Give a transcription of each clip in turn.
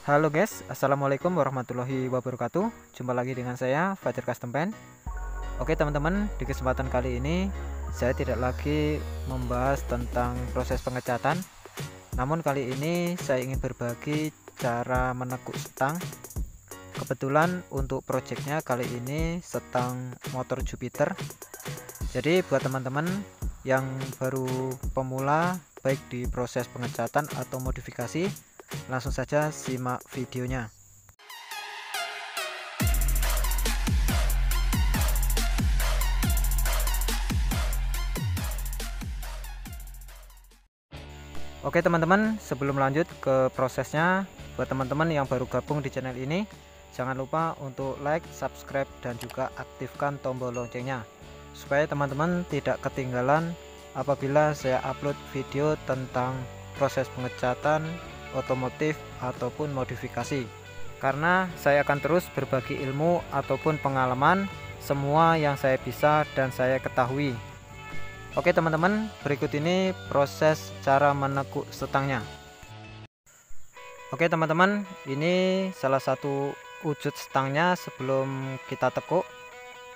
Halo guys, assalamualaikum warahmatullahi wabarakatuh. Jumpa lagi dengan saya Fajar Custom Pen. Oke teman-teman, di kesempatan kali ini saya tidak lagi membahas tentang proses pengecatan, namun kali ini saya ingin berbagi cara menekuk stang. Kebetulan untuk projectnya kali ini stang motor Jupiter. Jadi buat teman-teman yang baru pemula baik di proses pengecatan atau modifikasi, langsung saja simak videonya. Oke teman-teman, sebelum lanjut ke prosesnya, buat teman-teman yang baru gabung di channel ini, jangan lupa untuk like, subscribe, dan juga aktifkan tombol loncengnya supaya teman-teman tidak ketinggalan apabila saya upload video tentang proses pengecatan otomotif ataupun modifikasi, karena saya akan terus berbagi ilmu ataupun pengalaman semua yang saya bisa dan saya ketahui. Oke teman-teman, berikut ini proses cara menekuk stangnya. Oke teman-teman, ini salah satu wujud stangnya sebelum kita tekuk.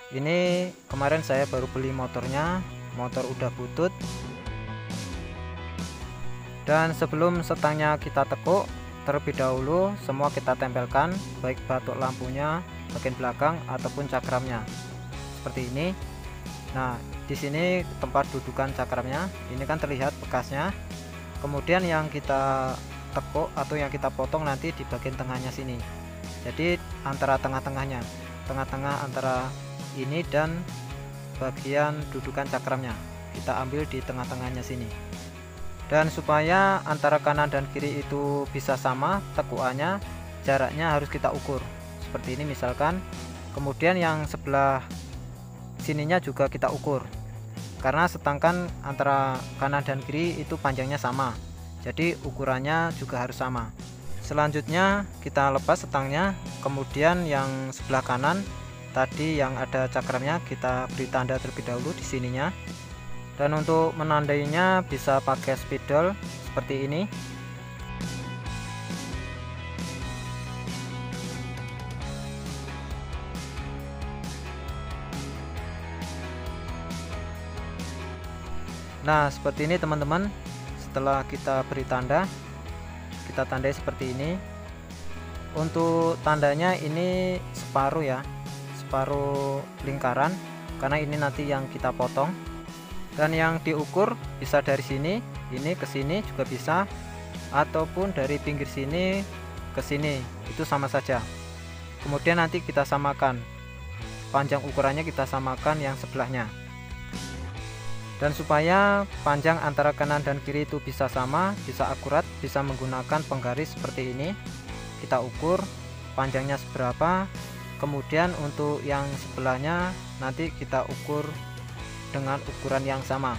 Ini kemarin saya baru beli motornya, motor udah butut. Dan sebelum stangnya kita tekuk, terlebih dahulu semua kita tempelkan, baik batuk lampunya, bagian belakang ataupun cakramnya. Seperti ini. Nah, di sini tempat dudukan cakramnya, ini kan terlihat bekasnya. Kemudian yang kita tekuk atau yang kita potong nanti di bagian tengahnya sini. Jadi antara tengah-tengahnya, tengah-tengah antara ini dan bagian dudukan cakramnya, kita ambil di tengah-tengahnya sini. Dan supaya antara kanan dan kiri itu bisa sama tekukannya, jaraknya harus kita ukur. Seperti ini misalkan. Kemudian yang sebelah sininya juga kita ukur, karena setangkan antara kanan dan kiri itu panjangnya sama, jadi ukurannya juga harus sama. Selanjutnya kita lepas setangnya, kemudian yang sebelah kanan tadi yang ada cakramnya kita beri tanda terlebih dahulu di sininya. Dan untuk menandainya bisa pakai spidol seperti ini. Nah seperti ini teman-teman. Setelah kita beri tanda, kita tandai seperti ini. Untuk tandanya ini separuh ya, separuh lingkaran, karena ini nanti yang kita potong. Dan yang diukur bisa dari sini, ini ke sini juga bisa, ataupun dari pinggir sini ke sini, itu sama saja. Kemudian nanti kita samakan, panjang ukurannya kita samakan yang sebelahnya. Dan supaya panjang antara kanan dan kiri itu bisa sama, bisa akurat, bisa menggunakan penggaris seperti ini, kita ukur panjangnya seberapa. Kemudian untuk yang sebelahnya nanti kita ukur dengan ukuran yang sama.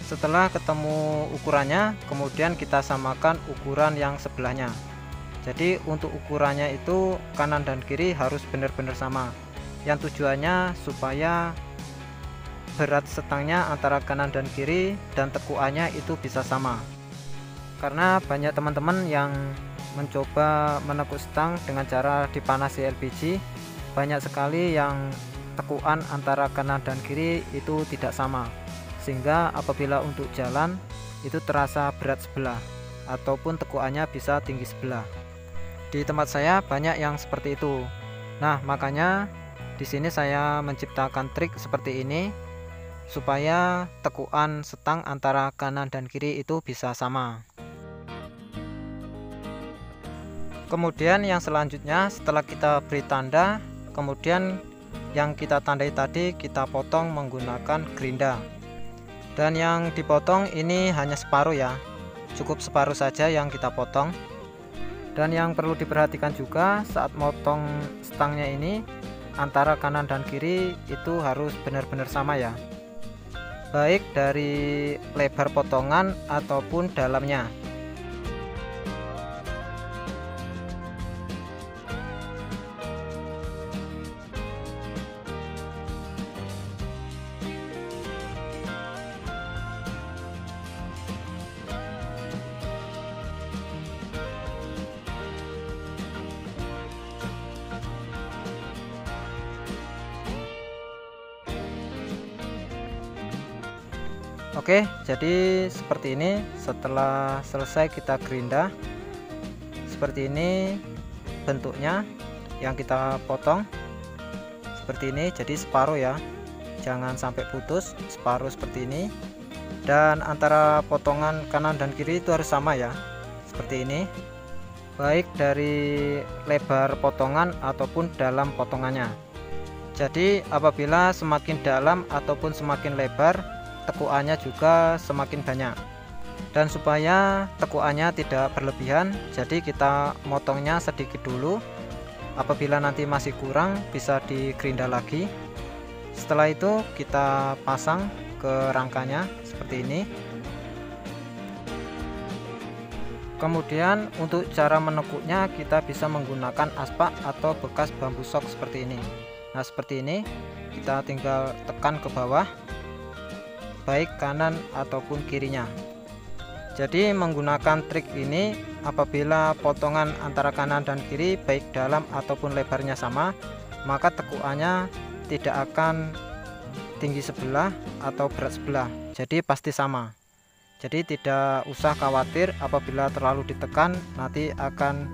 Setelah ketemu ukurannya, kemudian kita samakan ukuran yang sebelahnya. Jadi untuk ukurannya itu kanan dan kiri harus benar-benar sama. Yang tujuannya supaya berat stangnya antara kanan dan kiri dan tekukannya itu bisa sama. Karena banyak teman-teman yang mencoba menekuk stang dengan cara dipanasi LPG, banyak sekali yang tekukan antara kanan dan kiri itu tidak sama, sehingga apabila untuk jalan itu terasa berat sebelah ataupun tekukannya bisa tinggi sebelah. Di tempat saya banyak yang seperti itu. Nah makanya di sini saya menciptakan trik seperti ini supaya tekukan stang antara kanan dan kiri itu bisa sama. Kemudian yang selanjutnya setelah kita beri tanda, kemudian yang kita tandai tadi kita potong menggunakan gerinda. Dan yang dipotong ini hanya separuh ya, cukup separuh saja yang kita potong. Dan yang perlu diperhatikan juga saat motong stangnya ini, antara kanan dan kiri itu harus benar-benar sama ya, baik dari lebar potongan ataupun dalamnya. Oke, jadi seperti ini. Setelah selesai kita gerinda, seperti ini bentuknya yang kita potong. Seperti ini, jadi separuh ya, jangan sampai putus, separuh seperti ini. Dan antara potongan kanan dan kiri itu harus sama ya, seperti ini, baik dari lebar potongan ataupun dalam potongannya. Jadi apabila semakin dalam ataupun semakin lebar, tekukannya juga semakin banyak. Dan supaya tekukannya tidak berlebihan, jadi kita motongnya sedikit dulu. Apabila nanti masih kurang, bisa digerinda lagi. Setelah itu kita pasang ke rangkanya seperti ini. Kemudian untuk cara menekuknya, kita bisa menggunakan aspak atau bekas bambu sok seperti ini. Nah, seperti ini kita tinggal tekan ke bawah, baik kanan ataupun kirinya. Jadi menggunakan trik ini, apabila potongan antara kanan dan kiri baik dalam ataupun lebarnya sama, maka tekukannya tidak akan tinggi sebelah atau berat sebelah, jadi pasti sama. Jadi tidak usah khawatir apabila terlalu ditekan nanti akan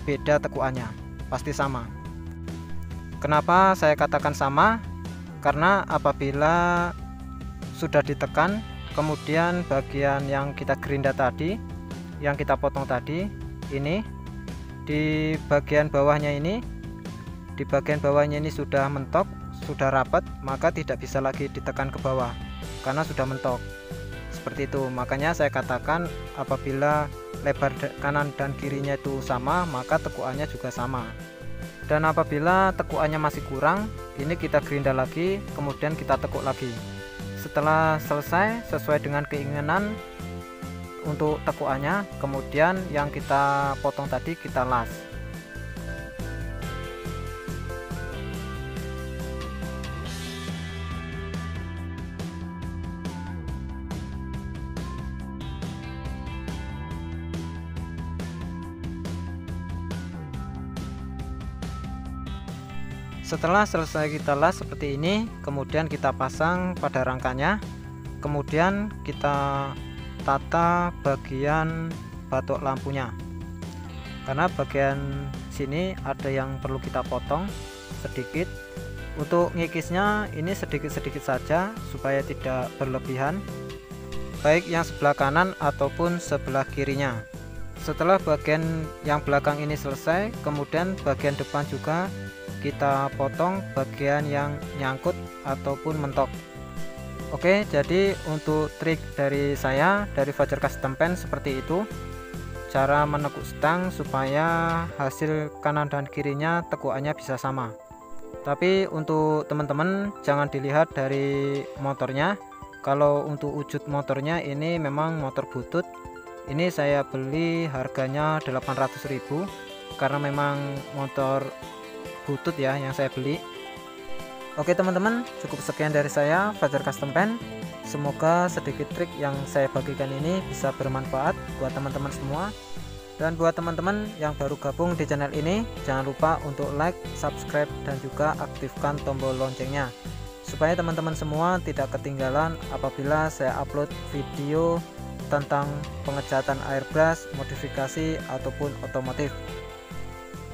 beda tekukannya, pasti sama. Kenapa saya katakan sama? Karena apabila sudah ditekan, kemudian bagian yang kita gerinda tadi, yang kita potong tadi, ini di bagian bawahnya ini, sudah mentok, sudah rapat, maka tidak bisa lagi ditekan ke bawah karena sudah mentok. Seperti itu, makanya saya katakan apabila lebar kanan dan kirinya itu sama, maka tekukannya juga sama. Dan apabila tekukannya masih kurang, ini kita gerinda lagi, kemudian kita tekuk lagi. Setelah selesai sesuai dengan keinginan untuk tekukannya, kemudian yang kita potong tadi kita las. Setelah selesai kita las seperti ini, kemudian kita pasang pada rangkanya, kemudian kita tata bagian batok lampunya, karena bagian sini ada yang perlu kita potong sedikit. Untuk ngikisnya ini sedikit-sedikit saja supaya tidak berlebihan, baik yang sebelah kanan ataupun sebelah kirinya. Setelah bagian yang belakang ini selesai, kemudian bagian depan juga kita potong bagian yang nyangkut ataupun mentok. Oke, jadi untuk trik dari saya, dari Fajar Custom Pen seperti itu, cara menekuk stang supaya hasil kanan dan kirinya tekukannya bisa sama. Tapi untuk teman-teman jangan dilihat dari motornya. Kalau untuk wujud motornya ini memang motor butut. Ini saya beli harganya 800.000 karena memang motor butut ya yang saya beli. Oke teman-teman, cukup sekian dari saya, Fajar Custom Pen. Semoga sedikit trik yang saya bagikan ini bisa bermanfaat buat teman-teman semua. Dan buat teman-teman yang baru gabung di channel ini, jangan lupa untuk like, subscribe, dan juga aktifkan tombol loncengnya supaya teman-teman semua tidak ketinggalan apabila saya upload video tentang pengecatan airbrush, modifikasi, ataupun otomotif.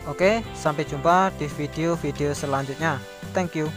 Oke, sampai jumpa di video-video selanjutnya. Thank you.